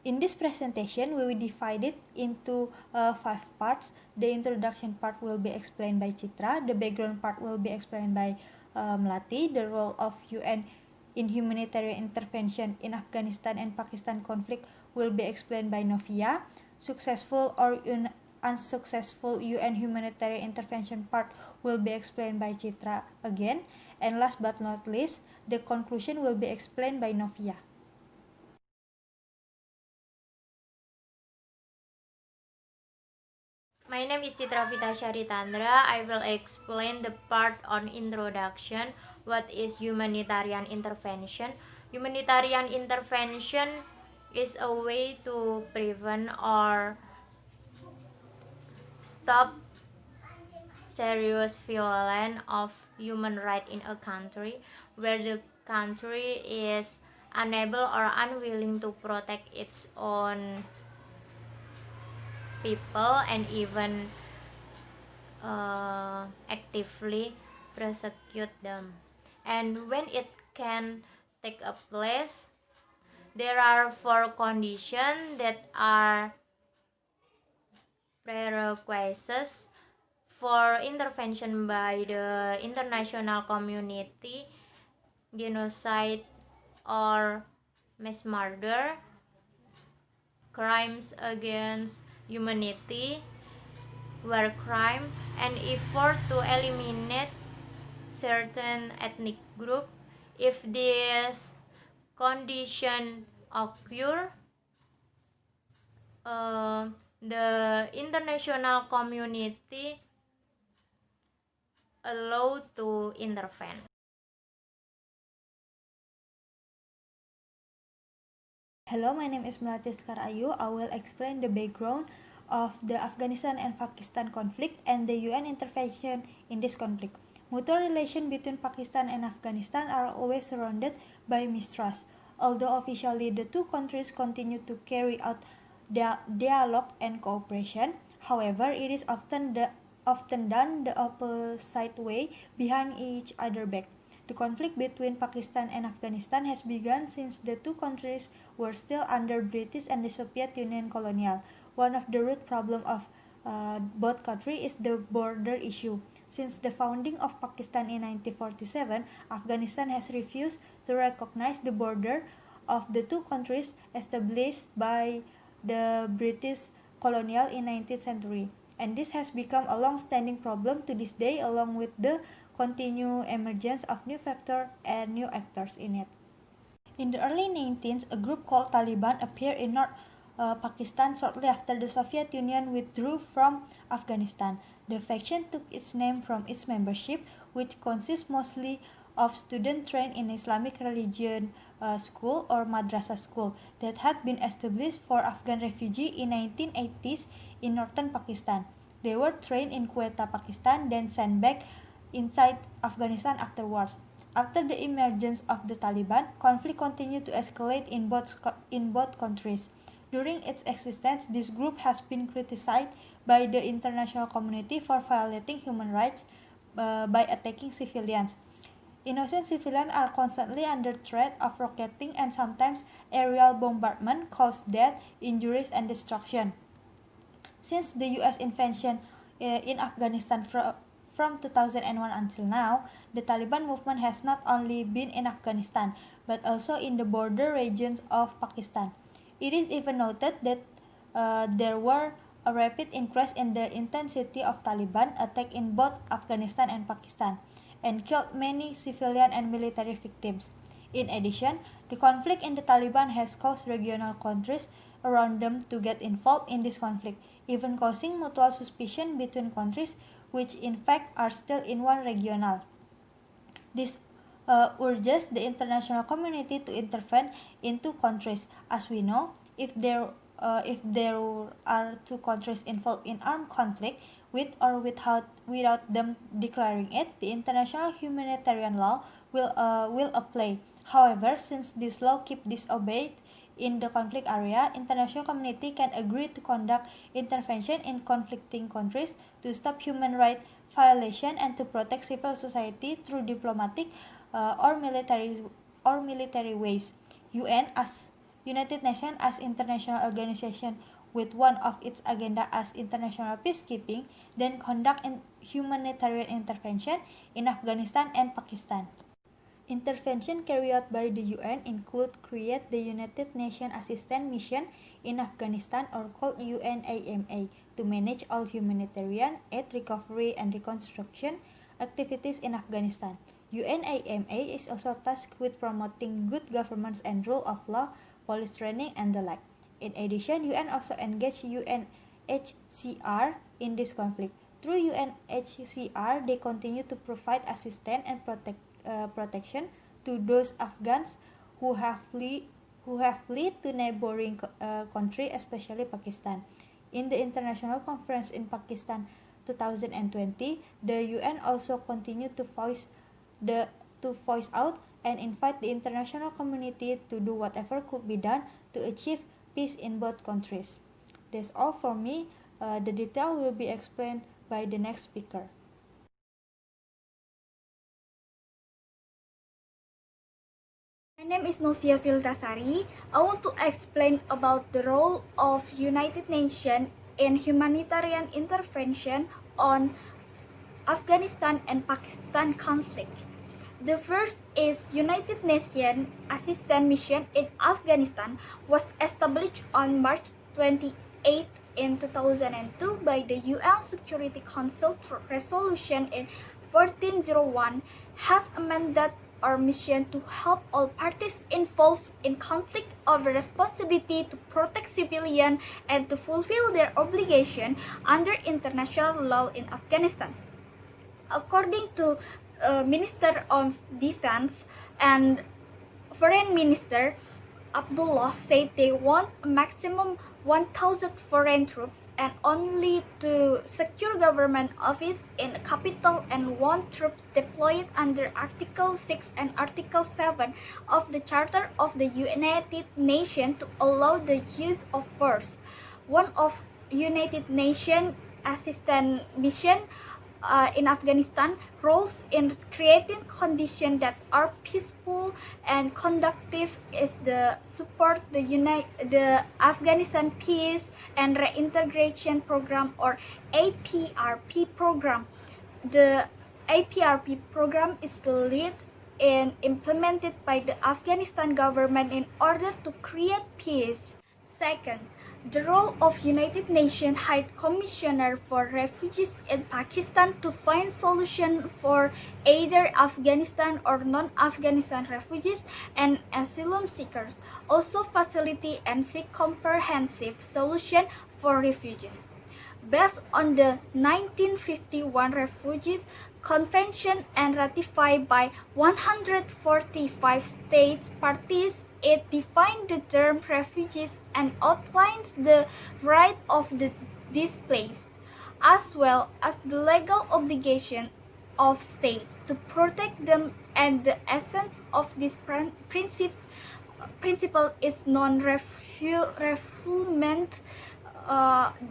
In this presentation, we will divide it into 5 parts. The introduction part will be explained by Citra, the background part will be explained by Melati, the role of UN in humanitarian intervention in Afghanistan and Pakistan conflict will be explained by Novia, successful or unsuccessful UN humanitarian intervention part will be explained by Citra again, and last but not least, the conclusion will be explained by Novia. My name is Citra Vitashari Tandra. I will explain the part on introduction. What is humanitarian intervention? Humanitarian intervention is a way to prevent or stop serious violation of human rights in a country where the country is unable or unwilling to protect its own people and even actively persecute them. And when it can take a place, there are 4 conditions that are prerequisites for intervention by the international community: genocide or mass murder, crimes against humanity, war crime, and effort to eliminate certain ethnic group. If this condition occur, the international community allowed to intervene. Hello, my name is Melati Sekar Ayu. I will explain the background of the Afghanistan and Pakistan conflict and the UN intervention in this conflict. Mutual relations between Pakistan and Afghanistan are always surrounded by mistrust. Although officially the two countries continue to carry out dialogue and cooperation, however, it is often done the opposite way, behind each other's back. The conflict between Pakistan and Afghanistan has begun since the two countries were still under British and the Soviet Union colonial. One of the root problems of both countries is the border issue. Since the founding of Pakistan in 1947, Afghanistan has refused to recognize the border of the two countries established by the British colonial in 19th century. And this has become a long-standing problem to this day, along with the continued emergence of new factors and new actors in it. In the early 19th, a group called Taliban appeared in North Pakistan shortly after the Soviet Union withdrew from Afghanistan. The faction took its name from its membership, which consists mostly of students trained in Islamic religion school or madrasah school that had been established for Afghan refugees in 1980s in northern Pakistan. They were trained in Quetta, Pakistan, then sent back inside Afghanistan afterwards. After the emergence of the Taliban, conflict continued to escalate in both countries. During its existence, this group has been criticized by the international community for violating human rights by attacking civilians. Innocent civilians are constantly under threat of rocketing and sometimes aerial bombardment cause death, injuries, and destruction. Since the U.S. intervention in Afghanistan from 2001 until now, the Taliban movement has not only been in Afghanistan, but also in the border regions of Pakistan. It is even noted that there were a rapid increase in the intensity of Taliban attacks in both Afghanistan and Pakistan, and killed many civilian and military victims. In addition, the conflict in the Taliban has caused regional countries around them to get involved in this conflict, even causing mutual suspicion between countries which in fact are still in one regional. This urges the international community to intervene in two countries. As we know, if there are two countries involved in armed conflict, with or without them declaring it, the international humanitarian law will apply. However, since this law keep disobeyed in the conflict area, international community can agree to conduct intervention in conflicting countries to stop human rights violation and to protect civil society through diplomatic or military ways. UN, as United Nations as international organization with one of its agenda as international peacekeeping, then conduct humanitarian intervention in Afghanistan and Pakistan. Intervention carried out by the UN include create the United Nations Assistance Mission in Afghanistan or called UNAMA to manage all humanitarian aid, recovery, and reconstruction activities in Afghanistan. UNAMA is also tasked with promoting good governance and rule of law, police training, and the like. In addition, UN also engaged UNHCR in this conflict. Through UNHCR, they continue to provide assistance and protection to those Afghans who have fled to neighboring country, especially Pakistan. In the international conference in Pakistan 2020, the UN also continued to voice out and invite the international community to do whatever could be done to achieve peace in both countries. That's all for me. The detail will be explained by the next speaker. My name is Novia Viltasari. I want to explain about the role of United Nations in humanitarian intervention on Afghanistan and Pakistan conflict. The first is United Nations Assistance Mission in Afghanistan was established on March 28 in 2002 by the UN Security Council through resolution in 1401 has amended our mission to help all parties involved in conflict of responsibility to protect civilians and to fulfill their obligation under international law in Afghanistan. According to Minister of Defense and Foreign Minister Abdullah said they want a maximum 1,000 foreign troops and only to secure government office in the capital and want troops deployed under Article 6 and Article 7 of the Charter of the United Nations to allow the use of force. One of United Nations assistance mission in Afghanistan roles in creating conditions that are peaceful and conducive is the support the Afghanistan Peace and Reintegration Program or APRP program. The APRP program is led and implemented by the Afghanistan government in order to create peace. Second, the role of United Nations High Commissioner for Refugees in Pakistan to find solution for either Afghanistan or non-Afghanistan refugees and asylum seekers, also facilitate and seek comprehensive solution for refugees. Based on the 1951 Refugees Convention and ratified by 145 states parties, it defines the term refugees and outlines the right of the displaced, as well as the legal obligation of state to protect them, and the essence of this principle is non-refoulement,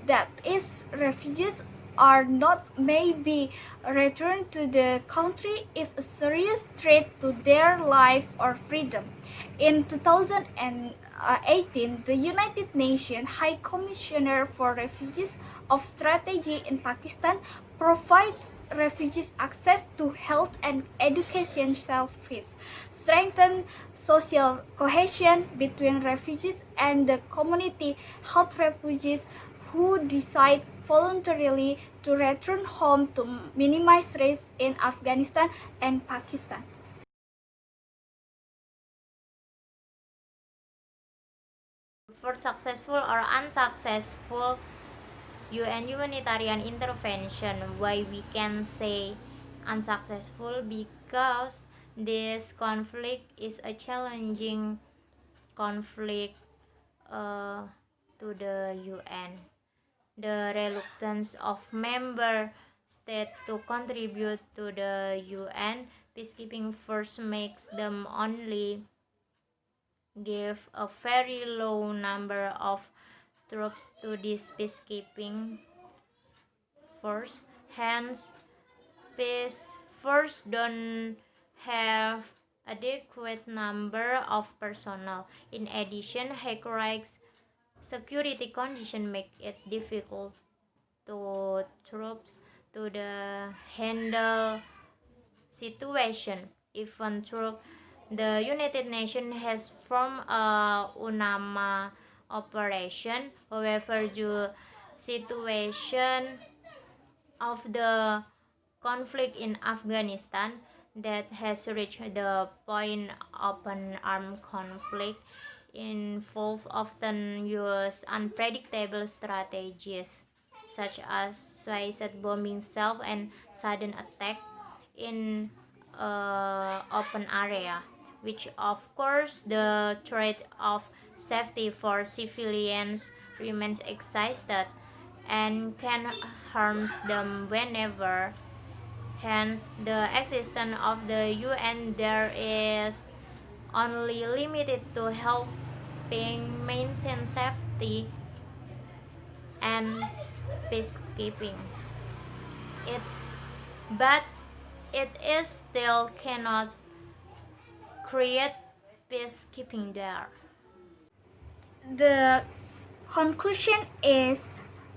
that is, refugees are not may be returned to the country if a serious threat to their life or freedom. In 2018, the United Nations High Commissioner for Refugees of Strategy in Pakistan provides refugees access to health and education services, strengthen social cohesion between refugees and the community, help refugees who decide voluntarily to return home to minimize risk in Afghanistan and Pakistan. For successful or unsuccessful UN humanitarian intervention, why we can say unsuccessful? Because this conflict is a challenging conflict to the UN. The reluctance of member states to contribute to the UN peacekeeping force makes them only give a very low number of troops to this peacekeeping force. Hence, peace force don't have adequate number of personnel. In addition, Hackera's security conditions make it difficult to troops to handle situation. Even though the United Nations has formed a UNAMA operation, however, the situation of the conflict in Afghanistan that has reached the point of an armed conflict involve often use unpredictable strategies such as suicide bombing self and sudden attack in open area, which of course the threat of safety for civilians remains existed and can harm them whenever. Hence, the existence of the UN there is only limited to helping maintain safety and peacekeeping. It, but it is still cannot create peacekeeping there. The conclusion is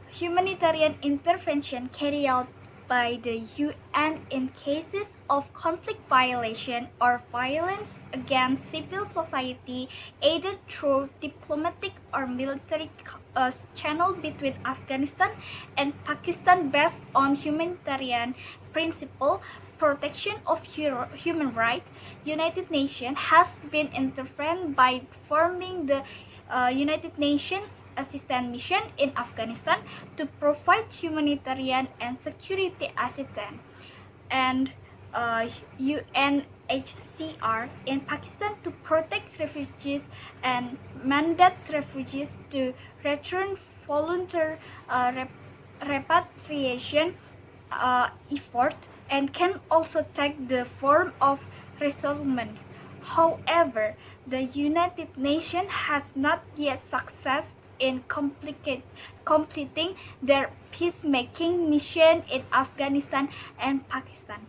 humanitarian intervention carried out by the UN in cases of conflict violation or violence against civil society, either through diplomatic or military channel between Afghanistan and Pakistan based on humanitarian principle, protection of human rights. United Nations has been intervened by forming the United Nations Assistance Mission in Afghanistan to provide humanitarian and security assistance, and UNHCR in Pakistan to protect refugees and mandate refugees to return voluntary repatriation effort, and can also take the form of resettlement. However, the United Nations has not yet succeeded in completing their peacemaking mission in Afghanistan and Pakistan.